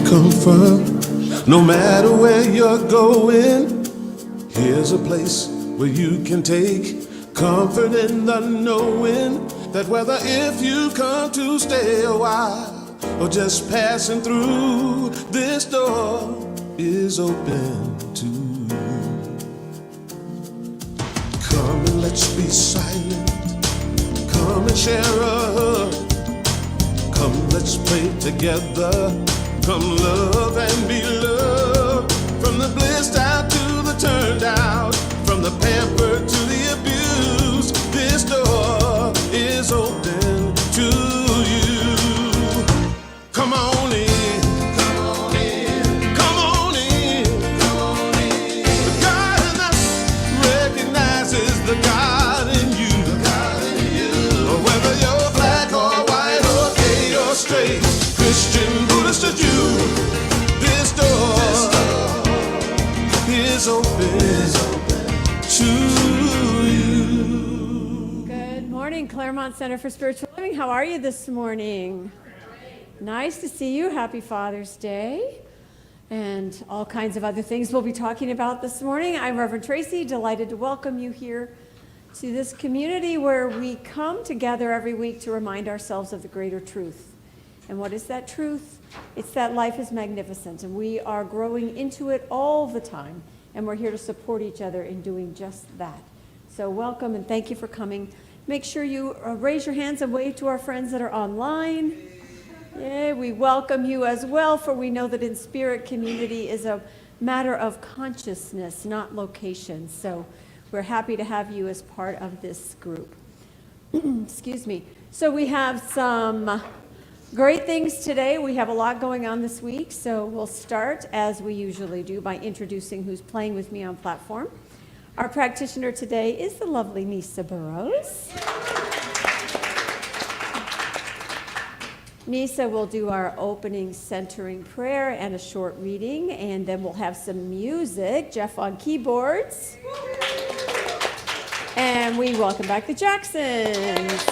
come from. No matter where you're going, here's a place where you can take comfort in the knowing that whether if you come to stay a while or just passing through, this door is open to you. Come and let's be silent. Come and share a hug. Come, let's pray together. Come love and be loved. From the blissed out to the turned out, from the pampered to the abused, this door is open to you. Come on in. Come on in. Come on in. Come on in. The God in us recognizes the God in you. The God in you. Whether you're black or white or gay or straight, Christian, Buddhist or Jew, this door is open to you. Good morning, Claremont Center for Spiritual Living. How are you this morning? Nice to see you. Happy Father's Day. And all kinds of other things we'll be talking about this morning. I'm Reverend Tracy, delighted to welcome you here to this community where we come together every week to remind ourselves of the greater truth. And what is that truth? It's that life is magnificent, and we are growing into it all the time, and we're here to support each other in doing just that. So welcome, and thank you for coming. Make sure you raise your hands and wave to our friends that are online. Yeah, we welcome you as well, for we know that in spirit, community is a matter of consciousness, not location. So we're happy to have you as part of this group. Excuse me. So we have some great things today. We have a lot going on this week, so we'll start, as we usually do, by introducing who's playing with me on platform. Our practitioner today is the lovely Nisa Burrows. Nisa will do our opening centering prayer and a short reading, and then we'll have some music. Jeff on keyboards. And we welcome back the Jacksons.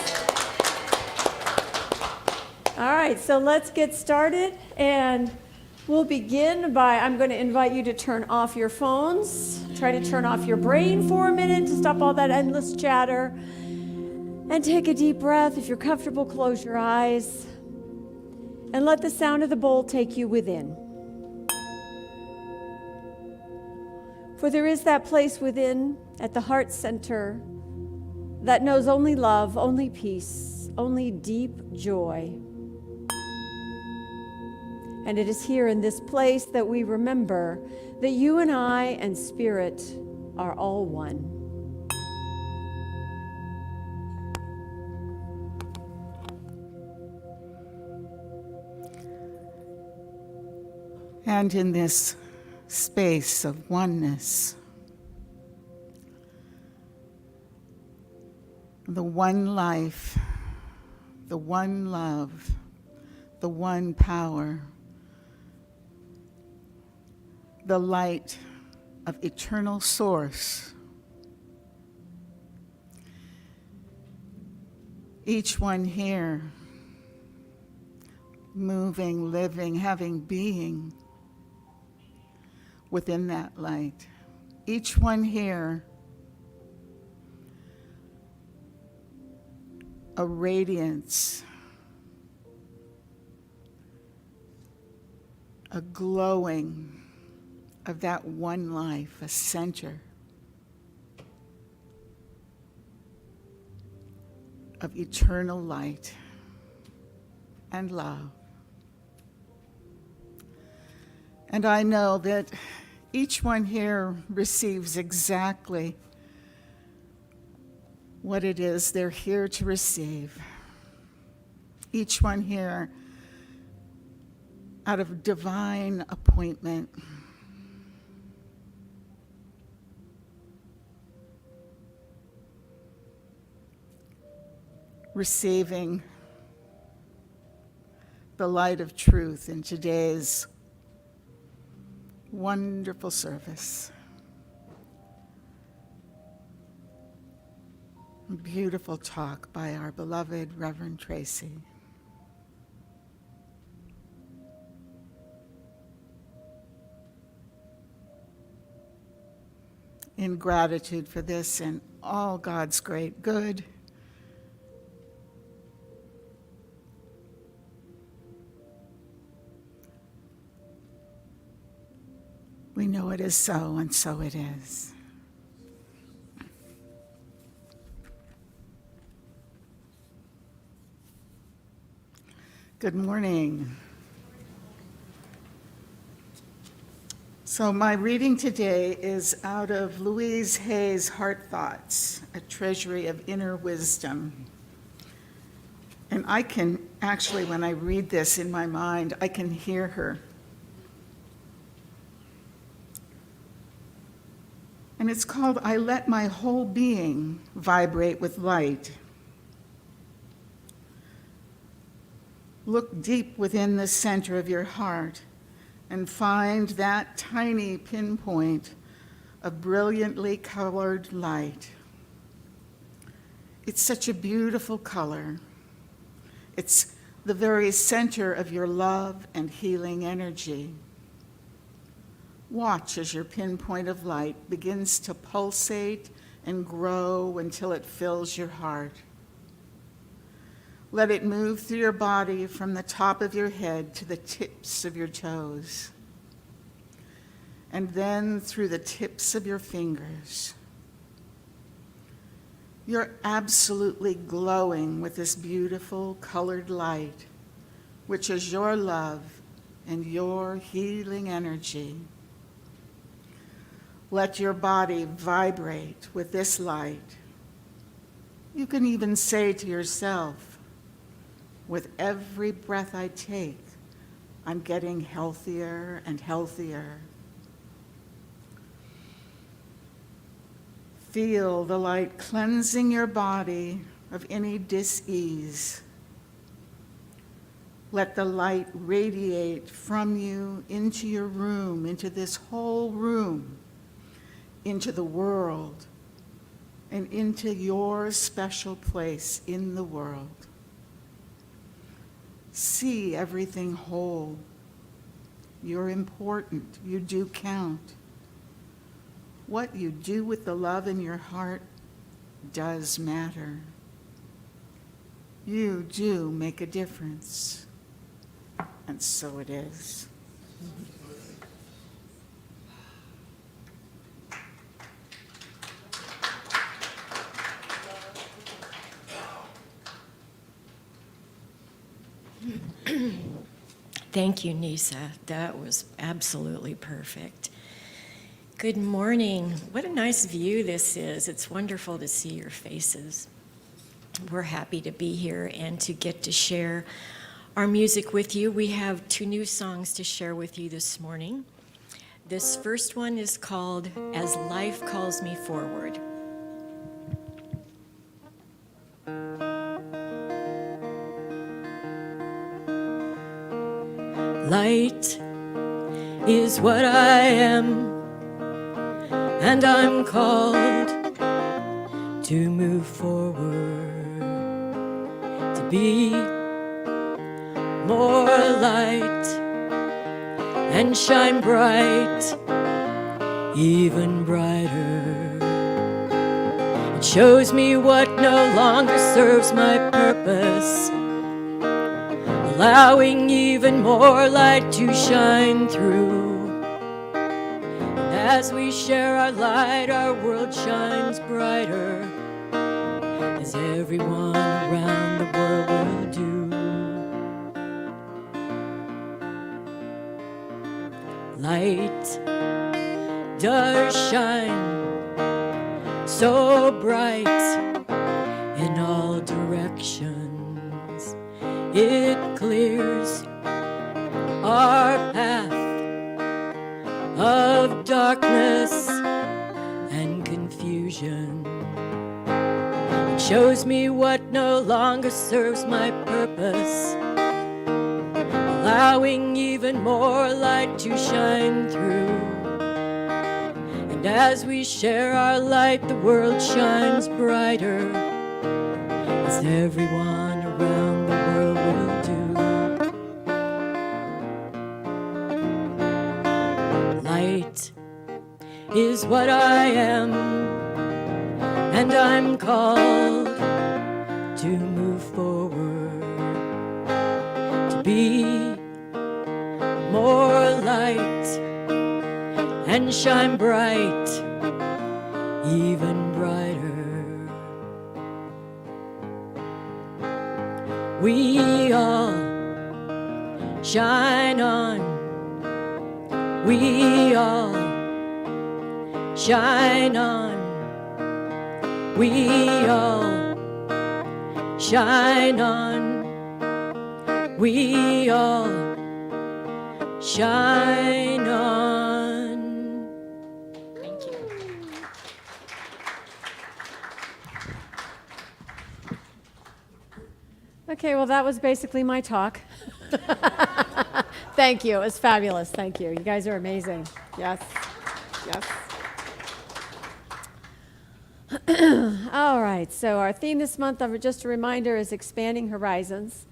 All right, so let's get started, and we'll begin by, I'm going to invite you to turn off your phones. Try to turn off your brain for a minute to stop all that endless chatter, and take a deep breath. If you're comfortable, close your eyes, and let the sound of the bowl take you within. For there is that place within, at the heart center, that knows only love, only peace, only deep joy. And it is here in this place that we remember that you and I and Spirit are all one. And in this space of oneness, the one life, the one love, the one power, the light of eternal source, each one here, moving, living, having being within that light. Each one here, a radiance, a glowing of that one life, a center of eternal light and love. And I know that each one here receives exactly what it is they're here to receive. Each one here, out of divine appointment, receiving the light of truth in today's wonderful service. Beautiful talk by our beloved Reverend Tracy. in gratitude for this and all God's great good. We know it is so, and so it is. Good morning. So my reading today is out of Louise Hay's Heart Thoughts, a treasury of inner wisdom. And I can actually, when I read this in my mind, I can hear her. And it's called, I Let My Whole Being Vibrate with Light. Look deep within the center of your heart and find that tiny pinpoint of brilliantly colored light. It's such a beautiful color. It's the very center of your love and healing energy. Watch as your pinpoint of light begins to pulsate and grow until it fills your heart. Let it move through your body from the top of your head to the tips of your toes, and then through the tips of your fingers. You're absolutely glowing with this beautiful colored light, which is your love and your healing energy. Let your body vibrate with this light. You can even say to yourself, with every breath I take, I'm getting healthier and healthier. Feel the light cleansing your body of any dis-ease. Let the light radiate from you into your room, into this whole room, into the world, and into your special place in the world. See everything whole. You're important. You do count. What you do with the love in your heart does matter. You do make a difference. And so it is. Thank you, Nisa. That was absolutely perfect. Good morning. What a nice view this is. It's wonderful to see your faces. We're happy to be here and to get to share our music with you. We have 2 new songs to share with you this morning. This first one is called As Life Calls Me Forward. Light is what I am, and I'm called to move forward, to be more light and shine bright, even brighter. It shows me what no longer serves my purpose, allowing even more light to shine through. And as we share our light, our world shines brighter, as everyone around the world will do. Light does shine so bright in all directions. It clears our path of darkness and confusion. It shows me what no longer serves my purpose, allowing even more light to shine through. And as we share our light, the world shines brighter, as everyone around the world will do. Light is what I am, and I'm called to move forward, to be more light and shine bright, even brighter. We all shine on, we all shine on, we all shine on, we all shine on. Thank you. Okay, well, that was basically my talk. Thank you. It was fabulous. Thank you. You guys are amazing. Yes. Yes. All right. So our theme this month, just a reminder, is expanding horizons.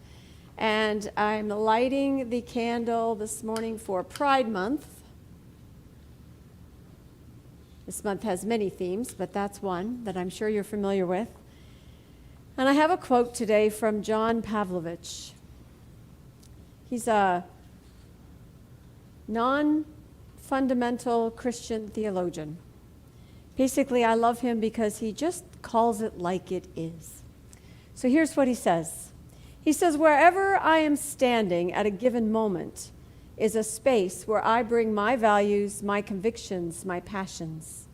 And I'm lighting the candle this morning for Pride Month. This month has many themes, but that's one that I'm sure you're familiar with. And I have a quote today from John Pavlovich. He's a non-fundamental Christian theologian. Basically, I love him because he just calls it like it is. So here's what he says. He says, wherever I am standing at a given moment is a space where I bring my values, my convictions, my passions.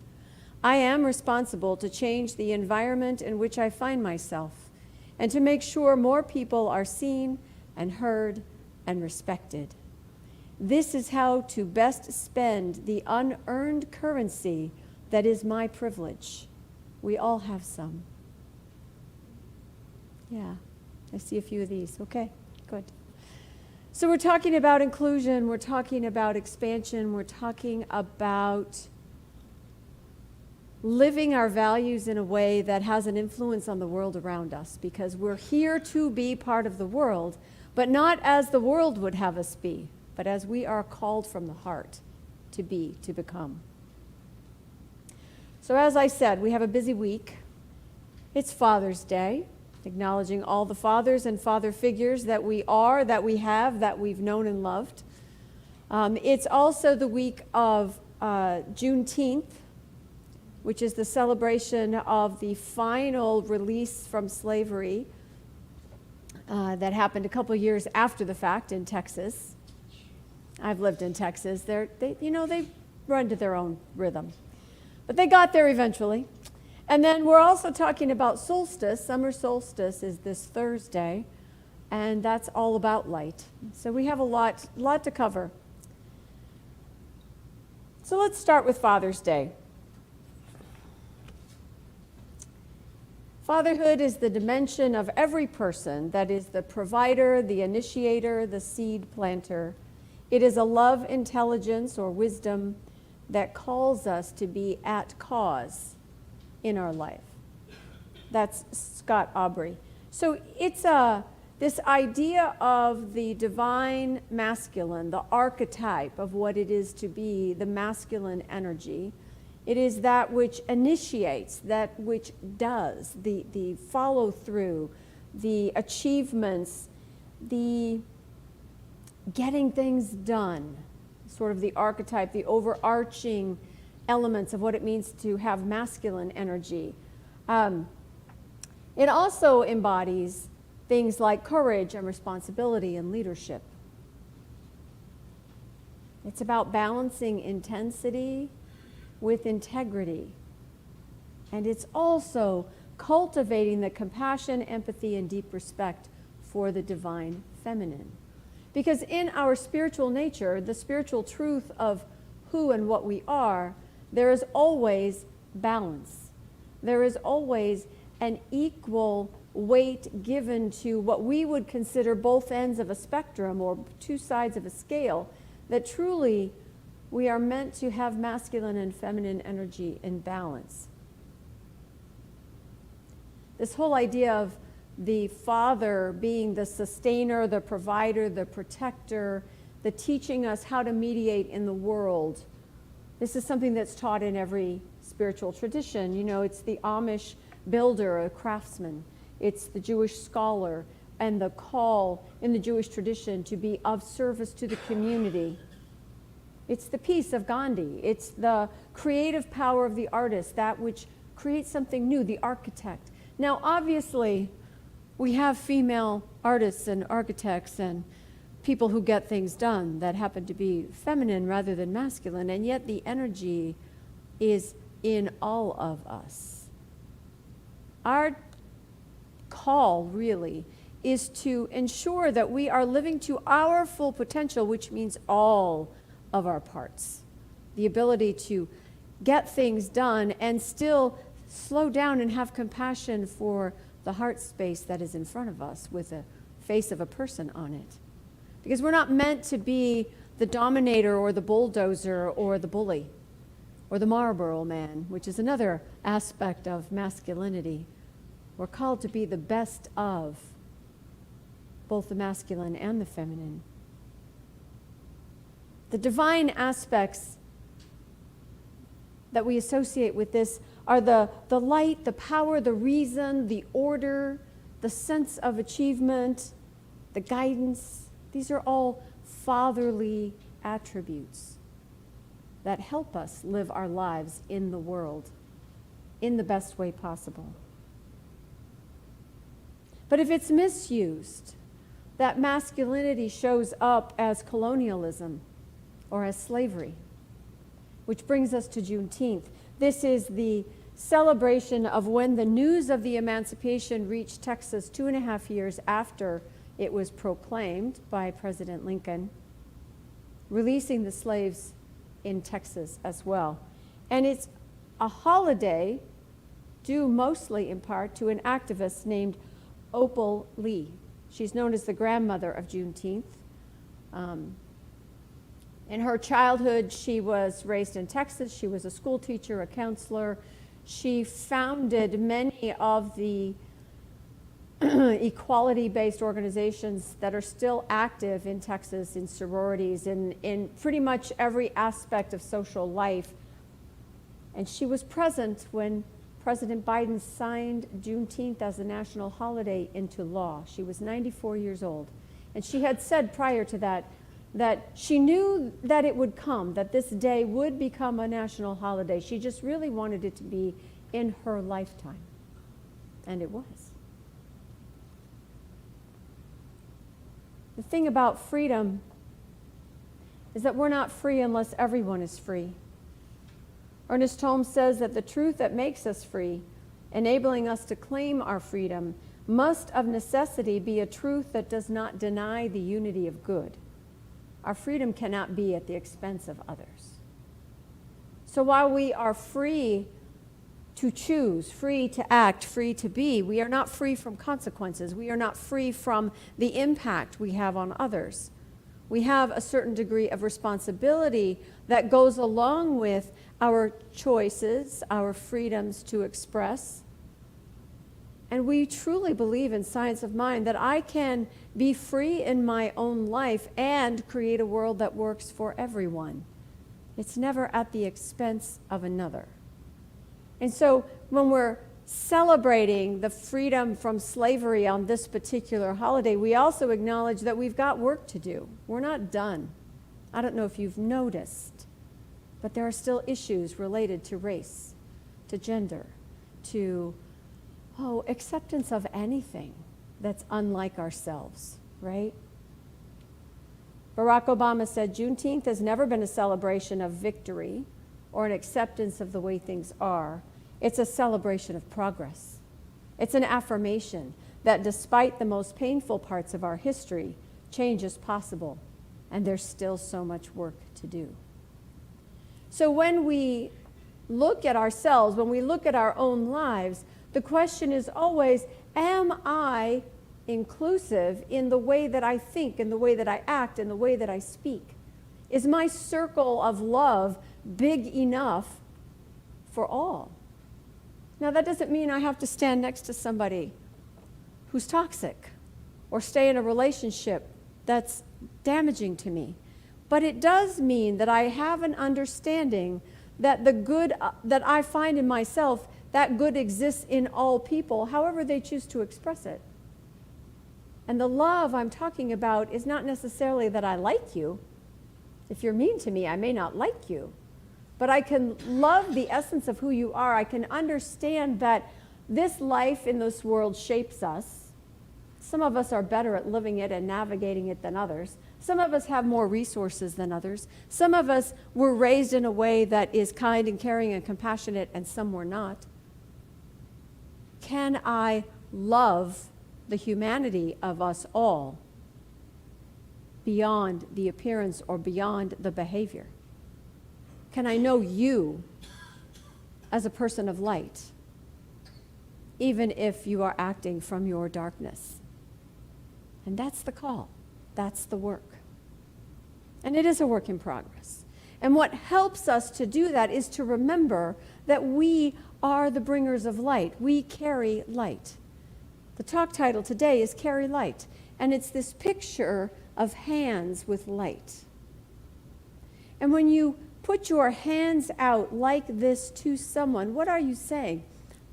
I am responsible to change the environment in which I find myself and to make sure more people are seen and heard and respected. This is how to best spend the unearned currency that is my privilege. We all have some. Yeah, I see a few of these. Okay, good. So we're talking about inclusion, we're talking about expansion, we're talking about living our values in a way that has an influence on the world around us, because we're here to be part of the world, but not as the world would have us be, but as we are called from the heart to be, to become. So as I said, we have a busy week. It's Father's Day, acknowledging all the fathers and father figures that we are, that we have, that we've known and loved. It's also the week of Juneteenth, which is the celebration of the final release from slavery that happened a couple years after the fact in Texas. I've lived in Texas. They run to their own rhythm. But they got there eventually. And then we're also talking about solstice. Summer solstice is this Thursday, and that's all about light. So we have a lot to cover. So let's start with Father's Day. Fatherhood is the dimension of every person that is the provider, the initiator, the seed planter. It is a love intelligence or wisdom that calls us to be at cause in our life. That's Scott Aubrey. So it's this idea of the divine masculine, the archetype of what it is to be the masculine energy. It is that which initiates, that which does, the follow through, the achievements, the getting things done, sort of the archetype, the overarching elements of what it means to have masculine energy. It also embodies things like courage and responsibility and leadership. It's about balancing intensity with integrity. And it's also cultivating the compassion, empathy, and deep respect for the divine feminine. Because in our spiritual nature, the spiritual truth of who and what we are, there is always balance. There is always an equal weight given to what we would consider both ends of a spectrum or two sides of a scale, that truly we are meant to have masculine and feminine energy in balance. This whole idea of the father being the sustainer, the provider, the protector, the teaching us how to mediate in the world, This is something that's taught in every spiritual tradition. You know, it's the Amish builder, a craftsman. It's the Jewish scholar, and the call in the Jewish tradition to be of service to the community. It's the peace of Gandhi. It's the creative power of the artist, that which creates something new, the architect. Now, obviously, we have female artists and architects and people who get things done that happen to be feminine rather than masculine, and yet the energy is in all of us. Our call, really, is to ensure that we are living to our full potential, which means all of our parts. The ability to get things done and still slow down and have compassion for the heart space that is in front of us with a face of a person on it. Because we're not meant to be the dominator or the bulldozer or the bully or the Marlboro man, which is another aspect of masculinity. We're called to be the best of both the masculine and the feminine. The divine aspects that we associate with this are the light, the power, the reason, the order, the sense of achievement, the guidance. These are all fatherly attributes that help us live our lives in the world in the best way possible. But if it's misused, that masculinity shows up as colonialism or as slavery, which brings us to Juneteenth. This is the celebration of when the news of the emancipation reached Texas 2.5 years after it was proclaimed by President Lincoln, releasing the slaves in Texas as well. And it's a holiday due mostly in part to an activist named Opal Lee. She's known as the grandmother of Juneteenth. In her childhood, she was raised in Texas. She was a school teacher, a counselor. She founded many of the equality-based organizations that are still active in Texas, in sororities, in pretty much every aspect of social life. And she was present when President Biden signed Juneteenth as a national holiday into law. She was 94 years old. And she had said prior to that she knew that it would come, that this day would become a national holiday. She just really wanted it to be in her lifetime. And it was. The thing about freedom is that we're not free unless everyone is free. Ernest Holmes says that the truth that makes us free, enabling us to claim our freedom, must of necessity be a truth that does not deny the unity of good. Our freedom cannot be at the expense of others. So while we are free to choose, free to act, free to be, we are not free from consequences. We are not free from the impact we have on others. We have a certain degree of responsibility that goes along with our choices, our freedoms to express. And we truly believe in Science of Mind that I can be free in my own life and create a world that works for everyone. It's never at the expense of another. And so when we're celebrating the freedom from slavery on this particular holiday, we also acknowledge that we've got work to do. We're not done. I don't know if you've noticed, but there are still issues related to race, to gender, to acceptance of anything that's unlike ourselves, right? Barack Obama said, Juneteenth has never been a celebration of victory or an acceptance of the way things are. It's a celebration of progress. It's an affirmation that despite the most painful parts of our history, change is possible, and there's still so much work to do. So when we look at ourselves, when we look at our own lives, the question is always, am I inclusive in the way that I think, in the way that I act, in the way that I speak? Is my circle of love big enough for all? Now, that doesn't mean I have to stand next to somebody who's toxic or stay in a relationship that's damaging to me. But it does mean that I have an understanding that the good that I find in myself, that good exists in all people, however they choose to express it. And the love I'm talking about is not necessarily that I like you. If you're mean to me, I may not like you. But I can love the essence of who you are. I can understand that this life in this world shapes us. Some of us are better at living it and navigating it than others. Some of us have more resources than others. Some of us were raised in a way that is kind and caring and compassionate, and some were not. Can I love the humanity of us all beyond the appearance or beyond the behavior? Can I know you as a person of light, even if you are acting from your darkness? And that's the call. That's the work. And it is a work in progress. And what helps us to do that is to remember that we are the bringers of light. We carry light. The talk title today is Carry Light. And it's this picture of hands with light. And when you put your hands out like this to someone, what are you saying?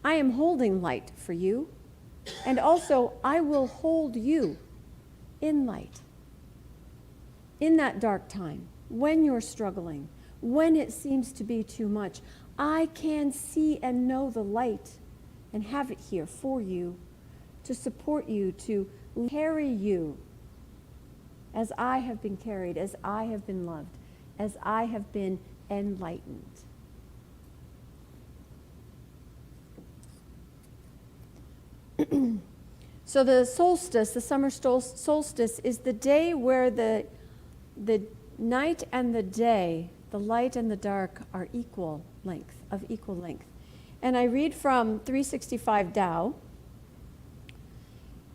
I am holding light for you. And also, I will hold you in light. In that dark time, when you're struggling, when it seems to be too much, I can see and know the light and have it here for you, to support you, to carry you as I have been carried, as I have been loved, as I have been enlightened. So the solstice, the summer solstice, is the day where the night and the day, the light and the dark, are equal length. And I read from 365 Tao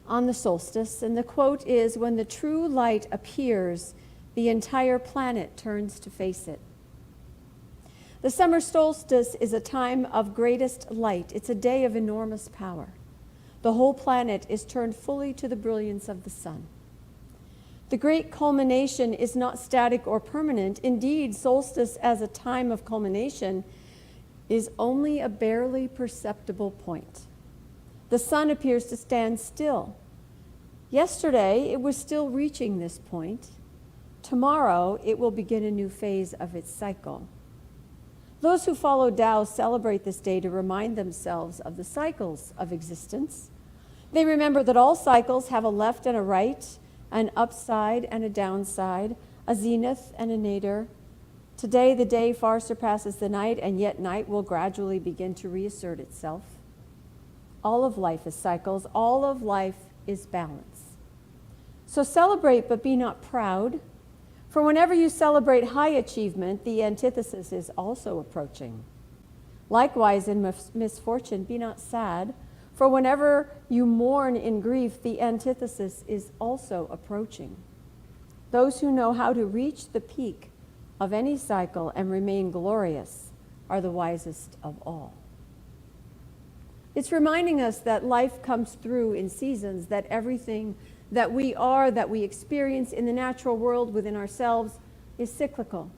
on the solstice, and the quote is, "When the true light appears, the entire planet turns to face it." The summer solstice is a time of greatest light. It's a day of enormous power. The whole planet is turned fully to the brilliance of the sun. The great culmination is not static or permanent. Indeed, solstice as a time of culmination is only a barely perceptible point. The sun appears to stand still. Yesterday, it was still reaching this point. Tomorrow, it will begin a new phase of its cycle. Those who follow Tao celebrate this day to remind themselves of the cycles of existence. They remember that all cycles have a left and a right, an upside and a downside, a zenith and a nadir. Today, the day far surpasses the night, and yet night will gradually begin to reassert itself. All of life is cycles. All of life is balance. So celebrate, but be not proud. For whenever you celebrate high achievement, the antithesis is also approaching. Likewise, in misfortune, be not sad. For whenever you mourn in grief, the antithesis is also approaching. Those who know how to reach the peak of any cycle and remain glorious are the wisest of all. It's reminding us that life comes through in seasons, that everything that we are, that we experience in the natural world within ourselves is cyclical.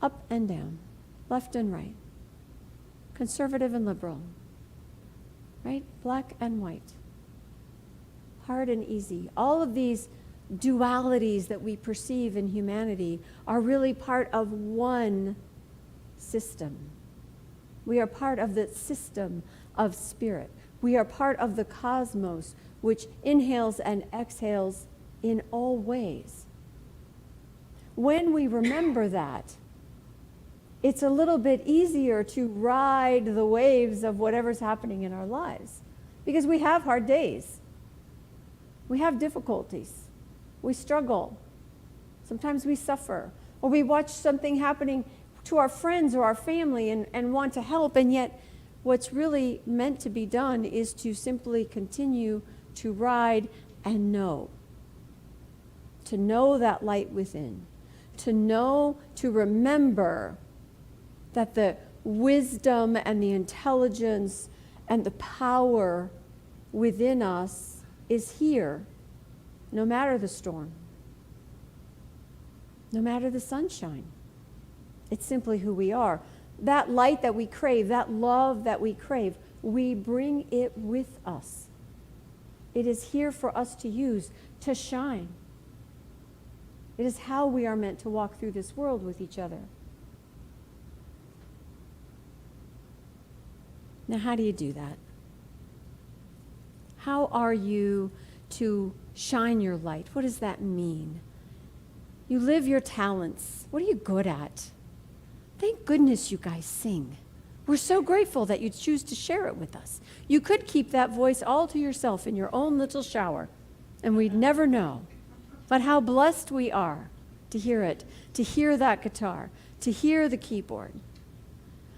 Up and down, left and right, conservative and liberal, right? Black and white, hard and easy. All of these dualities that we perceive in humanity are really part of one system. We are part of the system of spirit. We are part of the cosmos, which inhales and exhales in all ways. When we remember that, it's a little bit easier to ride the waves of whatever's happening in our lives, because we have hard days. We have difficulties. We struggle. Sometimes we suffer. Or we watch something happening to our friends or our family and want to help, and yet what's really meant to be done is to simply continue to ride and know. To know that light within. To know, to remember that the wisdom and the intelligence and the power within us is here, no matter the storm. no matter the sunshine. It's simply who we are. That light that we crave, that love that we crave, we bring it with us. It is here for us to use, to shine. It is how we are meant to walk through this world with each other. Now, how do you do that? How are you to shine your light? What does that mean? You live your talents. What are you good at? Thank goodness you guys sing. We're so grateful that you choose to share it with us. You could keep that voice all to yourself in your own little shower, and we'd never know. But how blessed we are to hear it, to hear that guitar, to hear the keyboard.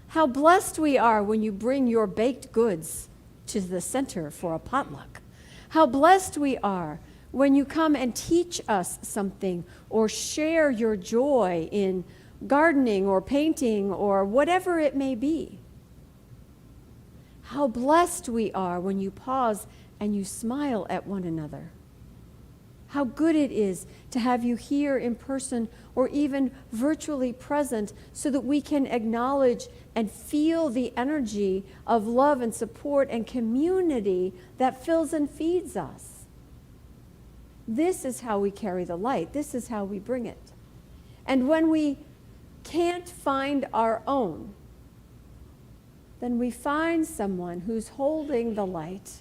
How blessed we are when you bring your baked goods to the center for a potluck. How blessed we are when you come and teach us something or share your joy in gardening or painting or whatever it may be. How blessed we are when you pause and you smile at one another. How good it is to have you here in person or even virtually present so that we can acknowledge and feel the energy of love and support and community that fills and feeds us. This is how we carry the light. This is how we bring it. And when we can't find our own, then we find someone who's holding the light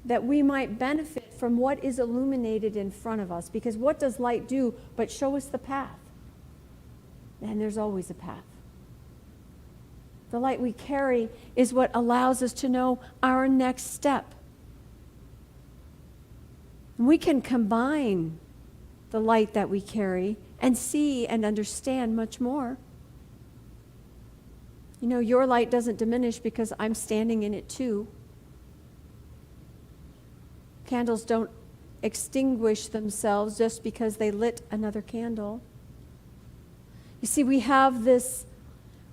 that we might benefit from what is illuminated in front of us. Because what does light do but show us the path? And there's always a path. The light we carry is what allows us to know our next step. We can combine the light that we carry and see and understand much more. You know, your light doesn't diminish because I'm standing in it too. Candles don't extinguish themselves just because they lit another candle. You see, we have this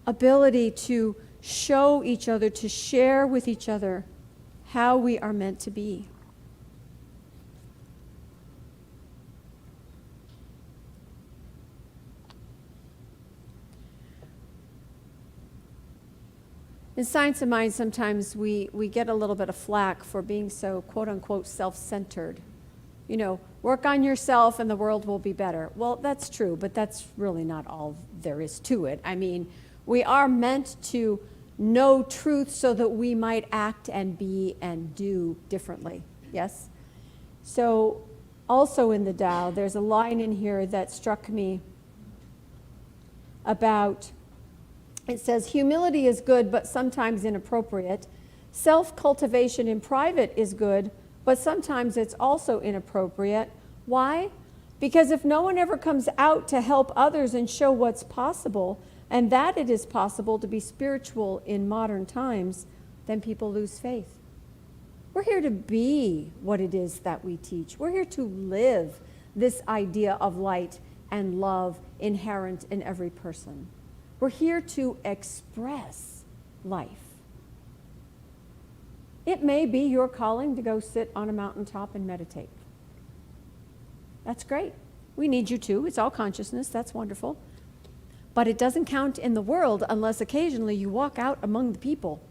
ability to show each other, to share with each other how we are meant to be. In Science of Mind, sometimes we get a little bit of flack for being so, quote unquote, self-centered. You know, work on yourself and the world will be better. Well, that's true, but that's really not all there is to it. I mean, we are meant to know truth so that we might act and be and do differently. Yes? So, also in the Tao, there's a line in here that struck me about. It says, humility is good, but sometimes inappropriate. Self-cultivation in private is good, but sometimes it's also inappropriate. Why? Because if no one ever comes out to help others and show what's possible, and that it is possible to be spiritual in modern times, then people lose faith. We're here to be what it is that we teach. We're here to live this idea of light and love inherent in every person. We're here to express life. It may be your calling to go sit on a mountaintop and meditate. That's great. We need you to. It's all consciousness. That's wonderful. But it doesn't count in the world unless occasionally you walk out among the people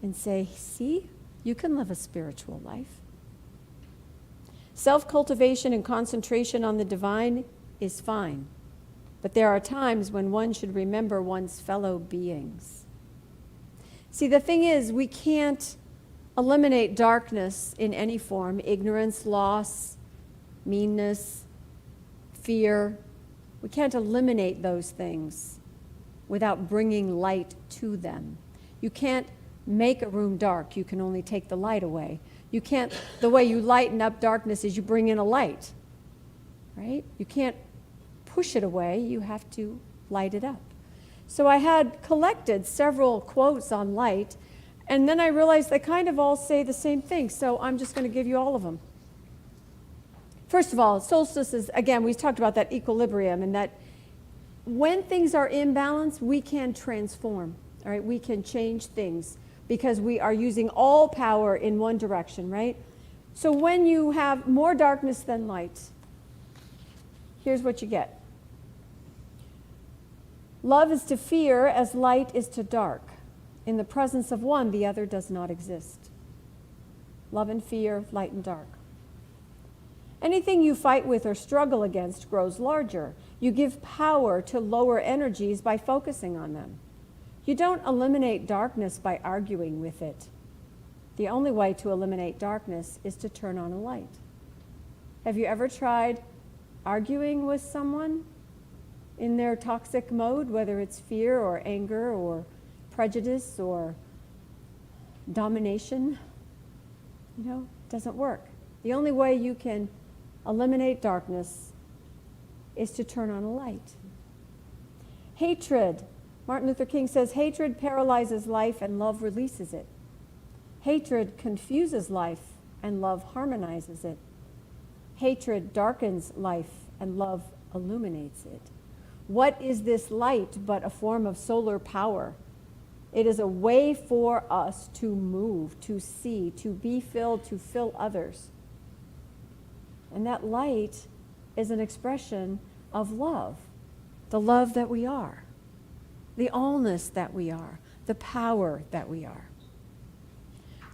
and say, see, you can live a spiritual life. Self-cultivation and concentration on the divine is fine. But there are times when one should remember one's fellow beings. See, the thing is, we can't eliminate darkness in any form, ignorance, loss, meanness, fear. We can't eliminate those things without bringing light to them. You can't make a room dark. You can only take the light away. You can't, the way you lighten up darkness is you bring in a light, right? You can't push it away, you have to light it up. So I had collected several quotes on light, and then I realized they kind of all say the same thing, so I'm just going to give you all of them. First of all, solstices, again, we talked about that equilibrium, and that when things are in balance, we can transform, all right? We can change things because we are using all power in one direction, right? So when you have more darkness than light, here's what you get. Love is to fear as light is to dark. In the presence of one, the other does not exist. Love and fear, light and dark. Anything you fight with or struggle against grows larger. You give power to lower energies by focusing on them. You don't eliminate darkness by arguing with it. The only way to eliminate darkness is to turn on a light. Have you ever tried arguing with someone in their toxic mode, whether it's fear or anger or prejudice or domination? It doesn't work. The only way you can eliminate darkness is to turn on a light. Hatred. Martin Luther King says, hatred paralyzes life and love releases it. Hatred confuses life and love harmonizes it. Hatred darkens life and love illuminates it. What is this light but a form of solar power? It is a way for us to move, to see, to be filled, to fill others. And that light is an expression of love, the love that we are, the allness that we are, the power that we are.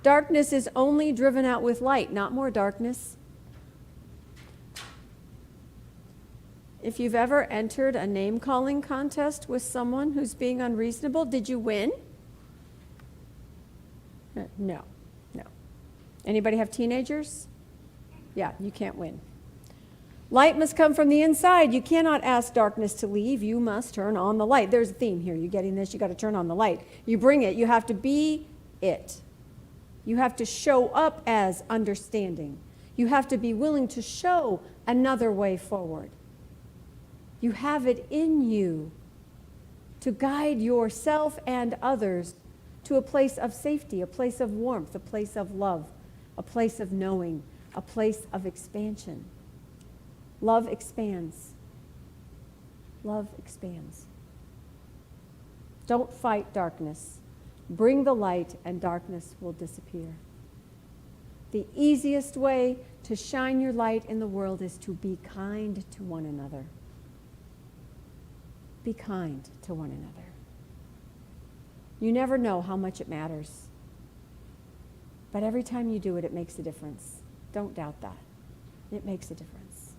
Darkness is only driven out with light, not more darkness. If you've ever entered a name-calling contest with someone who's being unreasonable, did you win? No. Anybody have teenagers? Yeah, you can't win. Light must come from the inside. You cannot ask darkness to leave. You must turn on the light. There's a theme here. You getting this? You got to turn on the light. You bring it. You have to be it. You have to show up as understanding. You have to be willing to show another way forward. You have it in you to guide yourself and others to a place of safety, a place of warmth, a place of love, a place of knowing, a place of expansion. Love expands. Love expands. Don't fight darkness. Bring the light and darkness will disappear. The easiest way to shine your light in the world is to be kind to one another. Be kind to one another. You never know how much it matters. But every time you do it, it makes a difference. Don't doubt that. It makes a difference.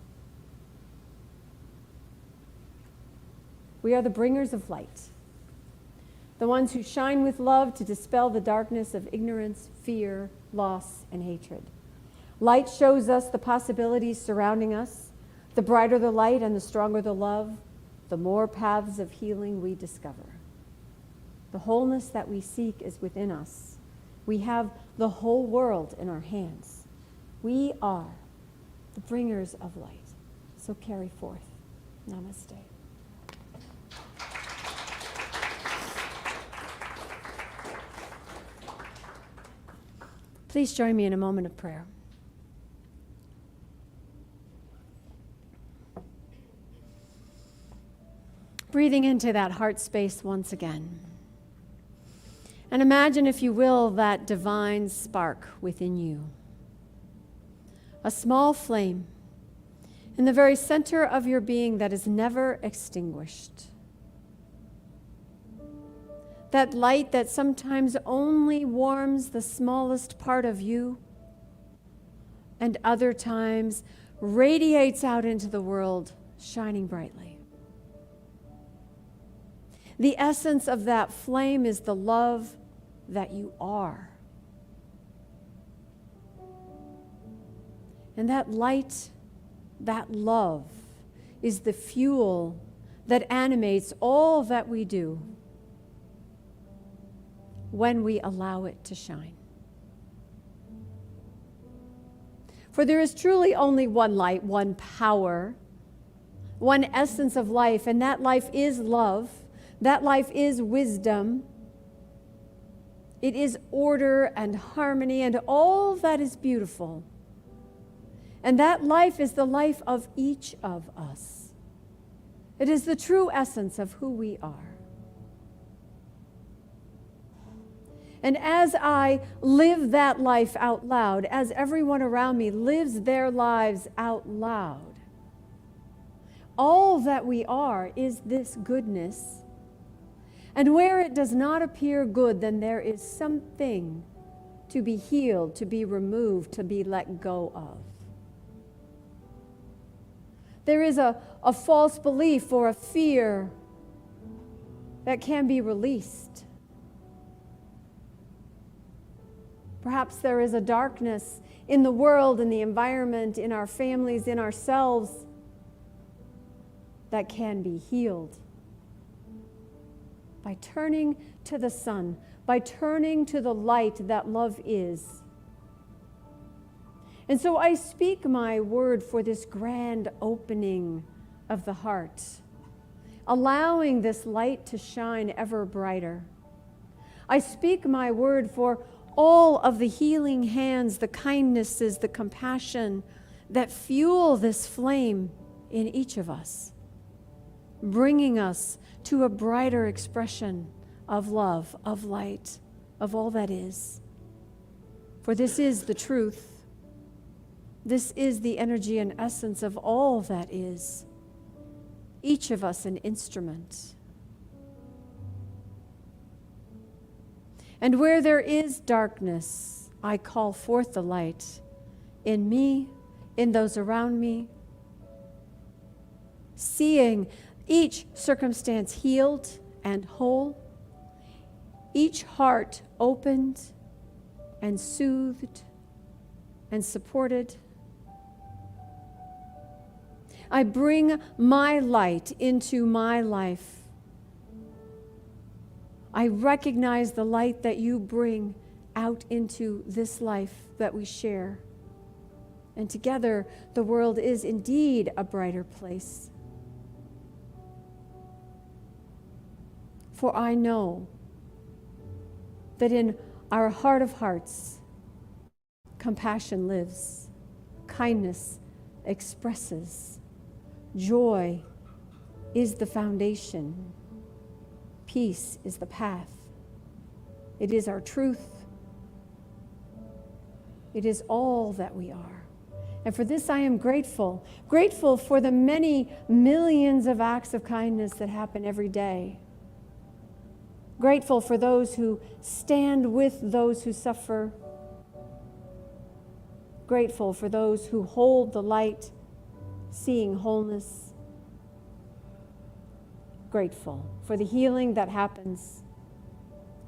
We are the bringers of light, the ones who shine with love to dispel the darkness of ignorance, fear, loss, and hatred. Light shows us the possibilities surrounding us. The brighter the light and the stronger the love, the more paths of healing we discover. The wholeness that we seek is within us. We have the whole world in our hands. We are the bringers of light. So carry forth. Namaste. Please join me in a moment of prayer. Breathing into that heart space once again. And imagine, if you will, that divine spark within you. A small flame in the very center of your being that is never extinguished. That light that sometimes only warms the smallest part of you, and other times radiates out into the world, shining brightly. The essence of that flame is the love that you are. And that light, that love, is the fuel that animates all that we do when we allow it to shine. For there is truly only one light, one power, one essence of life, and that life is love. That life is wisdom. It is order and harmony and all that is beautiful. And that life is the life of each of us. It is the true essence of who we are. And as I live that life out loud, as everyone around me lives their lives out loud, All that we are is this goodness. And where it does not appear good, then there is something to be healed, to be removed, to be let go of. There is a false belief or a fear that can be released. Perhaps there is a darkness in the world, in the environment, in our families, in ourselves that can be healed by turning to the sun, by turning to the light that love is. And so I speak my word for this grand opening of the heart, allowing this light to shine ever brighter. I speak my word for all of the healing hands, the kindnesses, the compassion that fuel this flame in each of us, bringing us to a brighter expression of love, of light, of all that is. For this is the truth. This is the energy and essence of all that is. Each of us an instrument. And where there is darkness, I call forth the light in me, in those around me, seeing each circumstance healed and whole, each heart opened and soothed and supported. I bring my light into my life. I recognize the light that you bring out into this life that we share. And together, the world is indeed a brighter place. For I know that in our heart of hearts, compassion lives, kindness expresses, joy is the foundation, peace is the path. It is our truth. It is all that we are. And for this I am grateful. Grateful for the many millions of acts of kindness that happen every day. Grateful for those who stand with those who suffer. Grateful for those who hold the light, seeing wholeness. Grateful for the healing that happens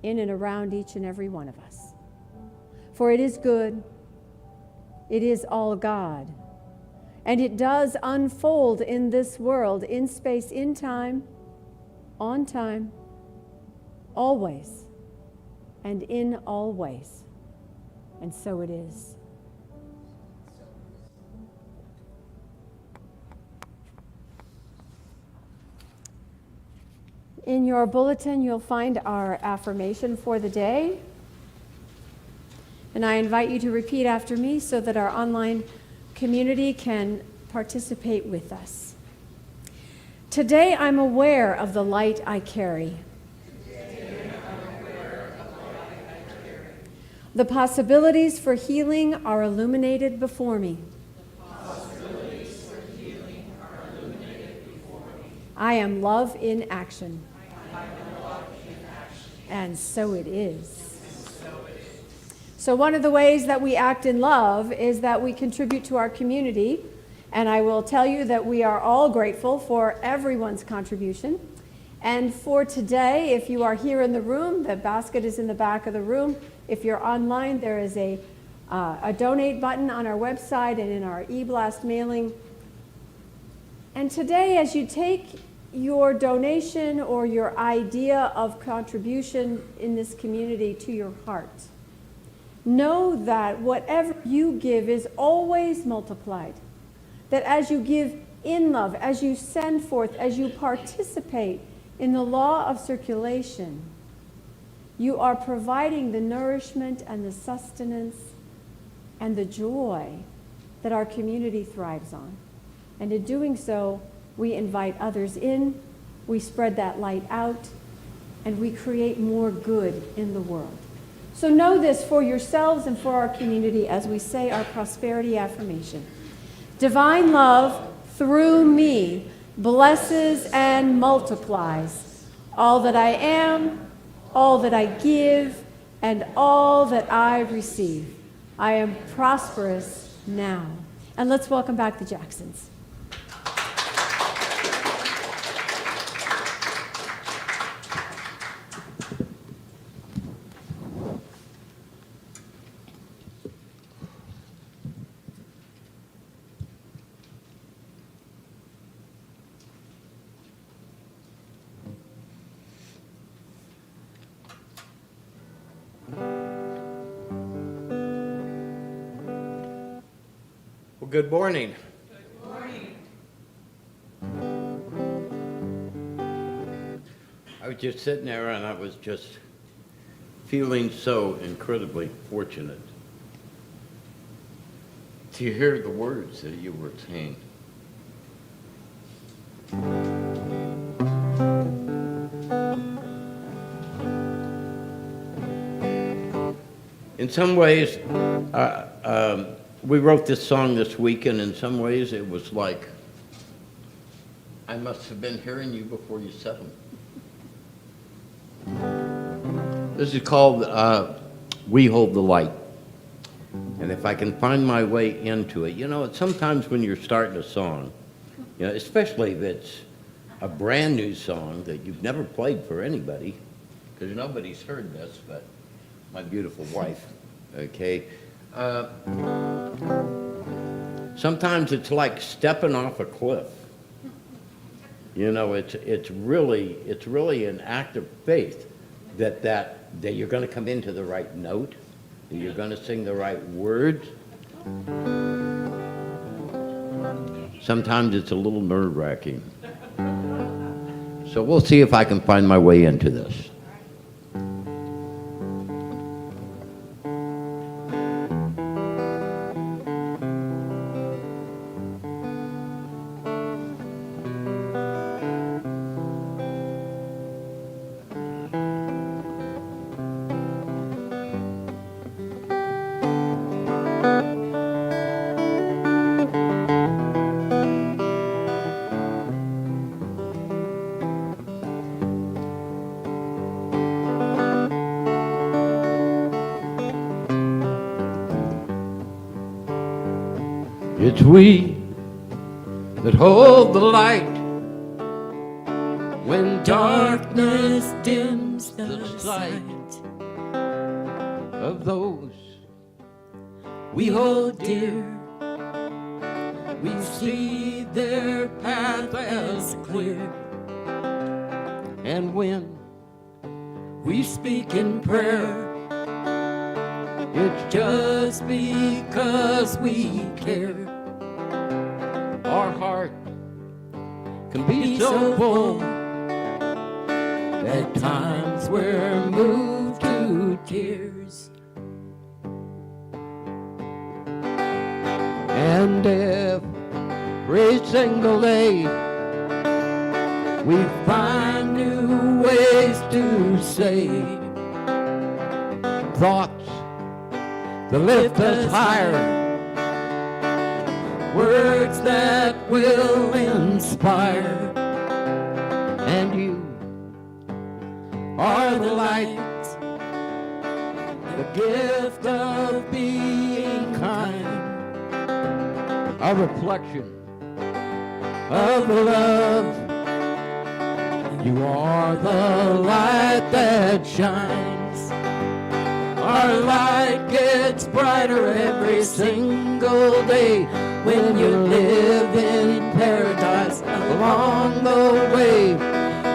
in and around each and every one of us. For it is good, it is all God, and it does unfold in this world, in space, in time, on time, always, and in all ways. And so it is. In your bulletin, you'll find our affirmation for the day. And I invite you to repeat after me so that our online community can participate with us. Today, I'm aware of the light I carry. The possibilities for healing are illuminated before me. I am love in action. And so it is. So one of the ways that we act in love is that we contribute to our community. And I will tell you that we are all grateful for everyone's contribution. And for today, if you are here in the room, the basket is in the back of the room. If you're online, there is a donate button on our website and in our e-blast mailing. And today, as you take your donation or your idea of contribution in this community to your heart, know that whatever you give is always multiplied. That as you give in love, as you send forth, as you participate in the law of circulation, you are providing the nourishment and the sustenance and the joy that our community thrives on. And in doing so, we invite others in, we spread that light out, and we create more good in the world. So know this for yourselves and for our community as we say our prosperity affirmation. Divine love through me blesses and multiplies all that I am, all that I give, and all that I receive. I am prosperous now. And let's welcome back the Jacksons. Well, good morning. Good morning. I was just sitting there and I was just feeling so incredibly fortunate to hear the words that you were saying. In some ways, we wrote this song this week, and in some ways it was like, I must have been hearing you before you said them. This is called We Hold the Light. And if I can find my way into it, sometimes when you're starting a song, especially if it's a brand new song that you've never played for anybody, because nobody's heard this but my beautiful wife, okay? Sometimes it's like stepping off a cliff. It's really an act of faith that you're going to come into the right note, that you're going to sing the right words. Sometimes it's a little nerve-wracking. So we'll see if I can find my way into this. It's we that hold the light when darkness dims the sight of those we hold dear. We see their path as clear, and when we speak in prayer, it's just because we care. Our heart can be so full, at times we're moved to tears. And every single day we find new ways to say thoughts that lift us higher, words that will inspire. And you are the light, the gift of being kind, a reflection of love. You are the light that shines. Our light gets brighter every single day when you live in paradise along the way.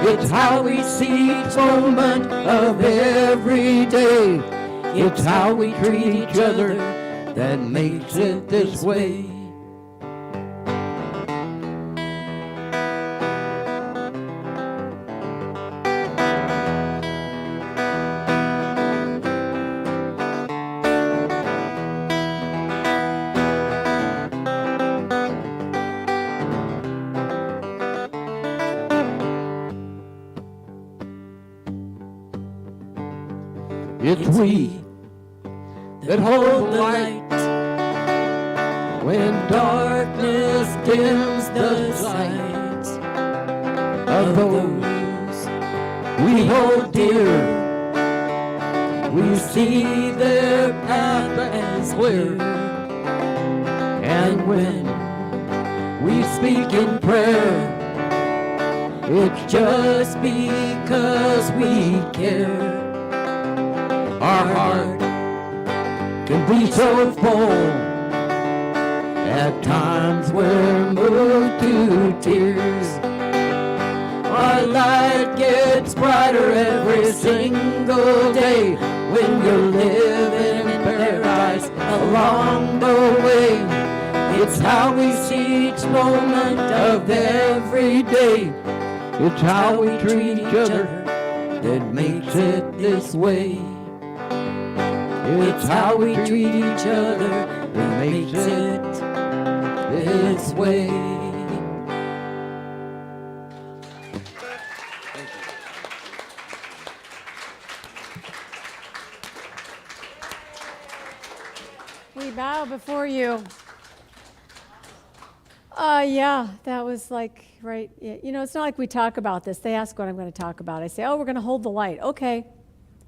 It's how we see each moment of every day. It's how we treat each other that makes it this way. It's we that hold the light when darkness dims the sight of those we hold dear. We see their path as clear, and when we speak in prayer, it's just because we care. Our heart can be so full, at times we're moved to tears. Our light gets brighter every single day when you're living in paradise along the way. It's how we see each moment of every day. It's how we treat each other that makes it this way. It's how we treat each other that makes it this way. We bow before you. Yeah, that was like, right. Yeah, you know, it's not like we talk about this. They ask what I'm going to talk about. I say, oh, we're going to hold the light. Okay.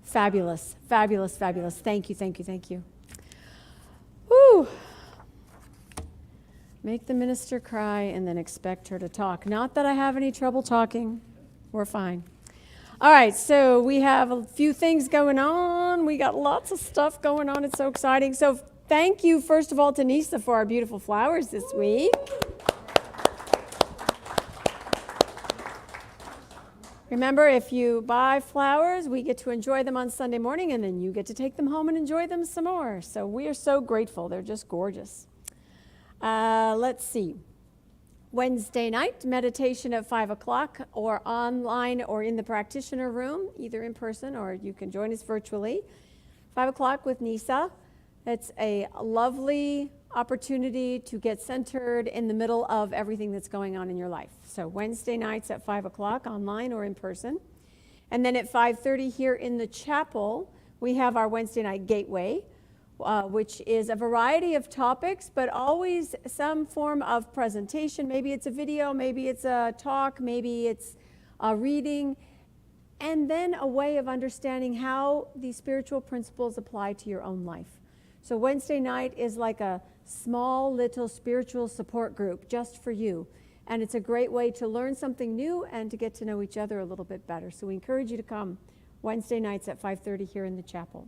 Fabulous, fabulous, fabulous. Thank you, thank you, thank you. Whew. Make the minister cry and then expect her to talk. Not that I have any trouble talking. We're fine. All right, so we have a few things going on. We got lots of stuff going on. It's so exciting. So thank you, first of all, to Nisa for our beautiful flowers this week. Remember, if you buy flowers, we get to enjoy them on Sunday morning, and then you get to take them home and enjoy them some more. So we are so grateful. They're just gorgeous. Let's see. Wednesday night, meditation at 5 o'clock, or online or in the practitioner room, either in person or you can join us virtually. 5 o'clock with Nisa. It's a lovely opportunity to get centered in the middle of everything that's going on in your life. So Wednesday nights at 5 o'clock, online or in person. And then at 5:30 here in the chapel, we have our Wednesday night gateway, which is a variety of topics, but always some form of presentation. Maybe it's a video, maybe it's a talk, maybe it's a reading, and then a way of understanding how these spiritual principles apply to your own life. So Wednesday night is like a small little spiritual support group just for you. And it's a great way to learn something new and to get to know each other a little bit better. So we encourage you to come Wednesday nights at 5:30 here in the chapel.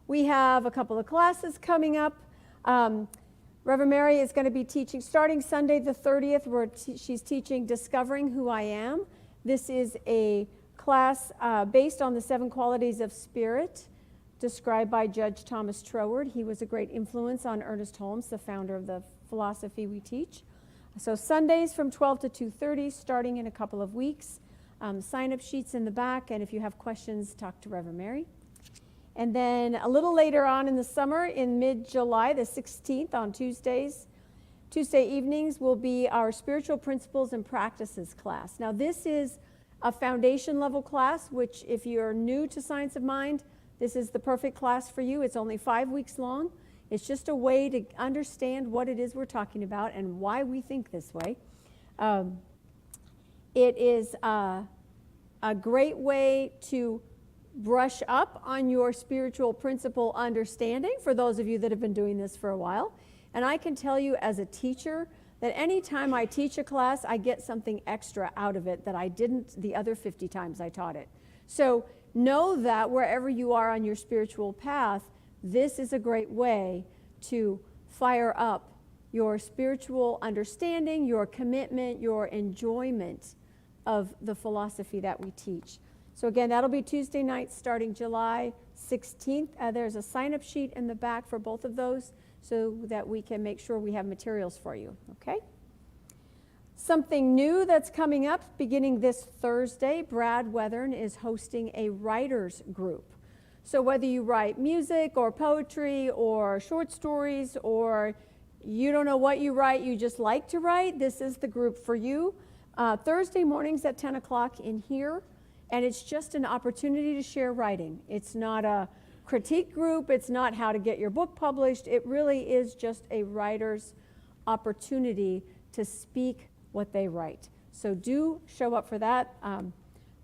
We have a couple of classes coming up. Reverend Mary is going to be teaching starting Sunday the 30th, where she's teaching Discovering Who I Am. This is a class based on the 7 qualities of spirit described by Judge Thomas Troward. He was a great influence on Ernest Holmes, the founder of the philosophy we teach. So Sundays from 12 to 2:30, starting in a couple of weeks. Sign-up sheets in the back, and if you have questions, talk to Reverend Mary. And then a little later on in the summer, in mid-July, the 16th, on Tuesday evenings, will be our Spiritual Principles and Practices class. Now, this is a foundation level class, which if you're new to Science of Mind, this is the perfect class for you. It's only 5 weeks long. It's just a way to understand what it is we're talking about and why we think this way. It is a great way to brush up on your spiritual principle understanding for those of you that have been doing this for a while. And I can tell you as a teacher that anytime I teach a class, I get something extra out of it that I didn't the other 50 times I taught it. So know that wherever you are on your spiritual path, this is a great way to fire up your spiritual understanding, your commitment, your enjoyment of the philosophy that we teach. So again, that'll be Tuesday night starting July 16th. There's a sign-up sheet in the back for both of those so that we can make sure we have materials for you, okay? Something new that's coming up beginning this Thursday, Brad Weathern is hosting a writers group. So whether you write music or poetry or short stories or you don't know what you write, you just like to write, this is the group for you. Thursday mornings at 10 o'clock in here, and it's just an opportunity to share writing. It's not a critique group, it's not how to get your book published, it really is just a writer's opportunity to speak what they write. So do show up for that.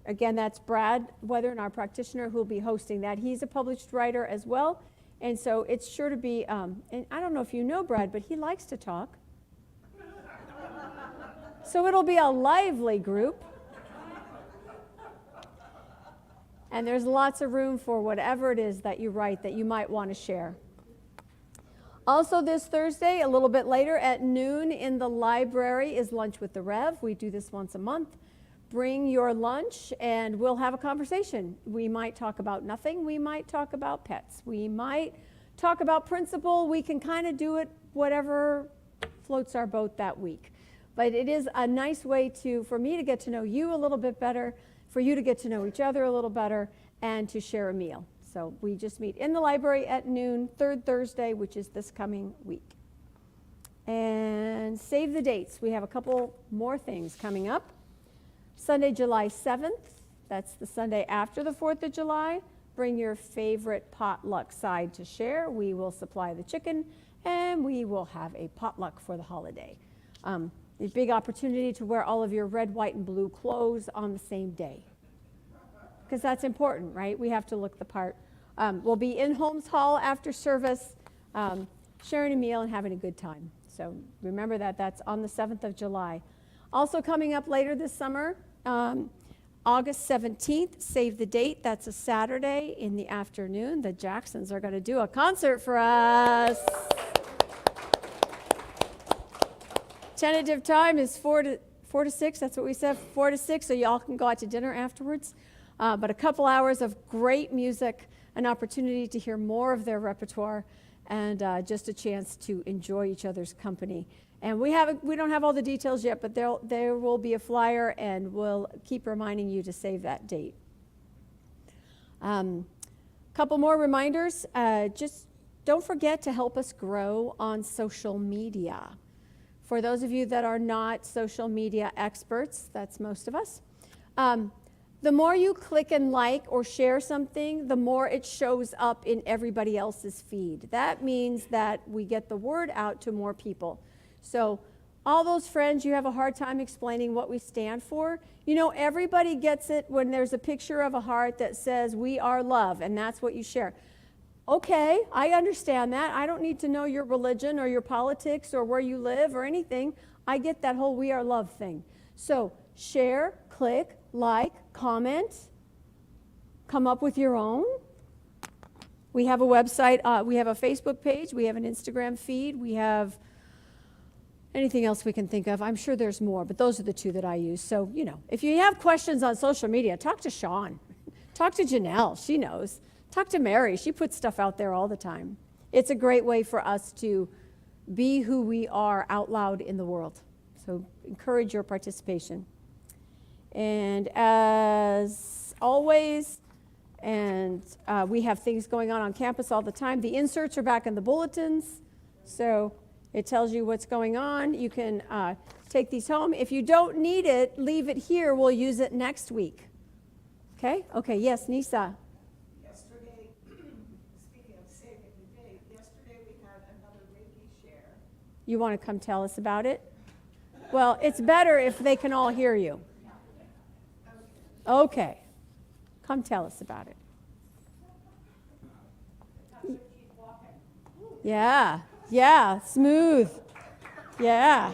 Again, that's Brad Weathern, our practitioner, who will be hosting that. He's a published writer as well. And so it's sure to be, and I don't know if you know Brad, but he likes to talk. So it'll be a lively group. And there's lots of room for whatever it is that you write that you might want to share. Also this Thursday, a little bit later at noon in the library is Lunch with the Rev. We do this once a month. Bring your lunch and we'll have a conversation. We might talk about nothing. We might talk about pets. We might talk about principle. We can kind of do it whatever floats our boat that week. But it is a nice way for me to get to know you a little bit better, for you to get to know each other a little better, and to share a meal. So we just meet in the library at noon, third Thursday, which is this coming week. And save the dates. We have a couple more things coming up. Sunday, July 7th, that's the Sunday after the 4th of July. Bring your favorite potluck side to share. We will supply the chicken, and we will have a potluck for the holiday. A big opportunity to wear all of your red, white, and blue clothes on the same day. Because that's important, right? We have to look the part. We'll be in Holmes Hall after service, sharing a meal and having a good time. So remember that. That's on the 7th of July. Also coming up later this summer, August 17th, save the date. That's a Saturday in the afternoon. The Jacksons are going to do a concert for us. Tentative time is 4 to 6. That's what we said, 4 to 6, so y'all can go out to dinner afterwards. But a couple hours of great music, an opportunity to hear more of their repertoire, and just a chance to enjoy each other's company. And we don't have all the details yet, but there will be a flyer, and we'll keep reminding you to save that date. Couple more reminders. Just don't forget to help us grow on social media. For those of you that are not social media experts, that's most of us, the more you click and like or share something, the more it shows up in everybody else's feed. That means that we get the word out to more people. So all those friends, you have a hard time explaining what we stand for. You know, everybody gets it when there's a picture of a heart that says, "We are love," and that's what you share. Okay, I understand that. I don't need to know your religion or your politics or where you live or anything. I get that whole "we are love" thing. So share, click, like, comment, come up with your own. We have a website, we have a Facebook page, we have an Instagram feed, we have anything else we can think of. I'm sure there's more, but those are the two that I use. So, you know, if you have questions on social media, talk to Sean. Talk to Janelle, she knows. Talk to Mary, she puts stuff out there all the time. It's a great way for us to be who we are out loud in the world. So encourage your participation. And as always, and we have things going on campus all the time. The inserts are back in the bulletins, so it tells you what's going on. You can take these home. If you don't need it, leave it here. We'll use it next week. Okay? Okay, yes, Nisa. Yesterday, speaking of saving the date, yesterday we had another Reiki share. You want to come tell us about it? Well, it's better if they can all hear you. Okay. Come tell us about it. Yeah, smooth. Yeah.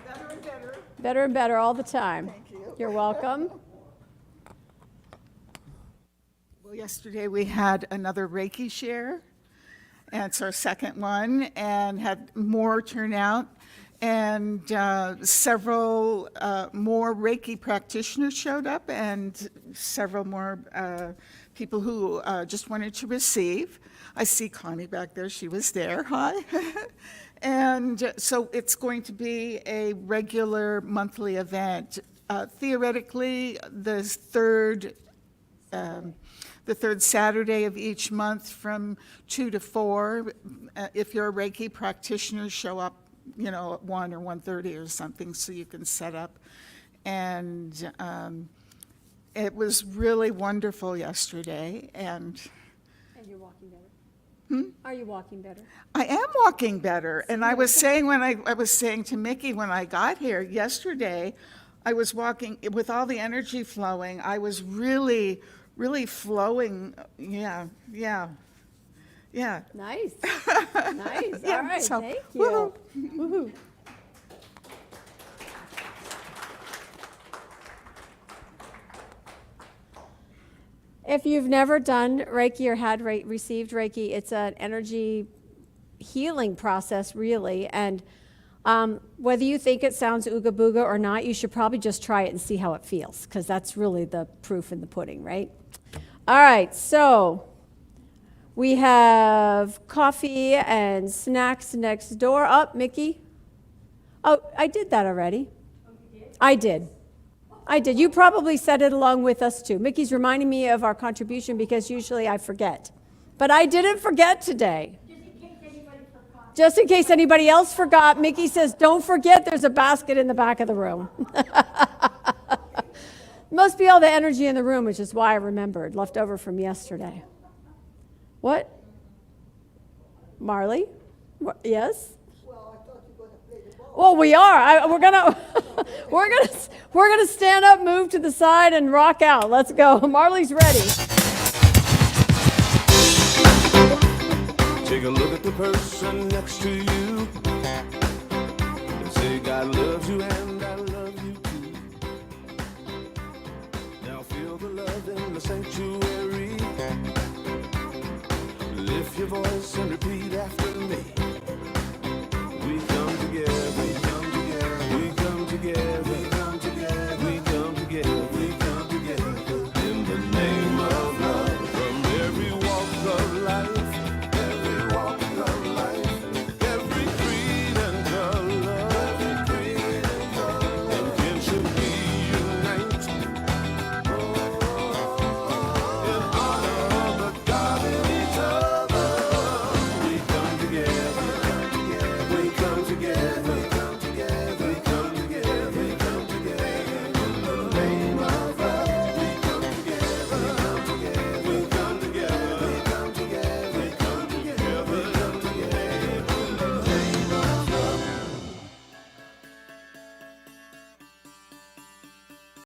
Better and better. Better and better all the time. Thank you. You're welcome. Well, yesterday we had another Reiki share, and it's our second one, and had more turnout, and several more Reiki practitioners showed up, and several more people who just wanted to receive. I see Connie back there, she was there, hi. And so it's going to be a regular monthly event. Theoretically, the third Saturday of each month from 2 to 4. If you're a Reiki practitioner, show up, you know, at 1 or 1:30 or something so you can set up. And it was really wonderful yesterday. And you're walking better? Are you walking better? I am walking better. And I was saying I was saying to Mickey when I got here yesterday, I was walking, with all the energy flowing, I was really, really flowing. Yeah. Nice. Nice. Yeah, All right. so, Thank you. woohoo. Woohoo. If you've never done Reiki or had received Reiki, it's an energy healing process, really. And whether you think it sounds ooga booga or not, you should probably just try it and see how it feels, because that's really the proof in the pudding, right? All right, so we have coffee and snacks next door. Oh, Mickey. Oh, I did that already. I did. You probably said it along with us too. Mickey's reminding me of our contribution because usually I forget. But I didn't forget today. Just in case anybody else forgot, Mickey says, don't forget there's a basket in the back of the room. Must be all the energy in the room, which is why I remembered, left over from yesterday. What? Marley? Yes? Well, we are. We're gonna stand up, move to the side, and rock out. Let's go. Marley's ready. Take a look at the person next to you and say, God loves you and I love you too. Now feel the love in the sanctuary. Lift your voice and repeat after me.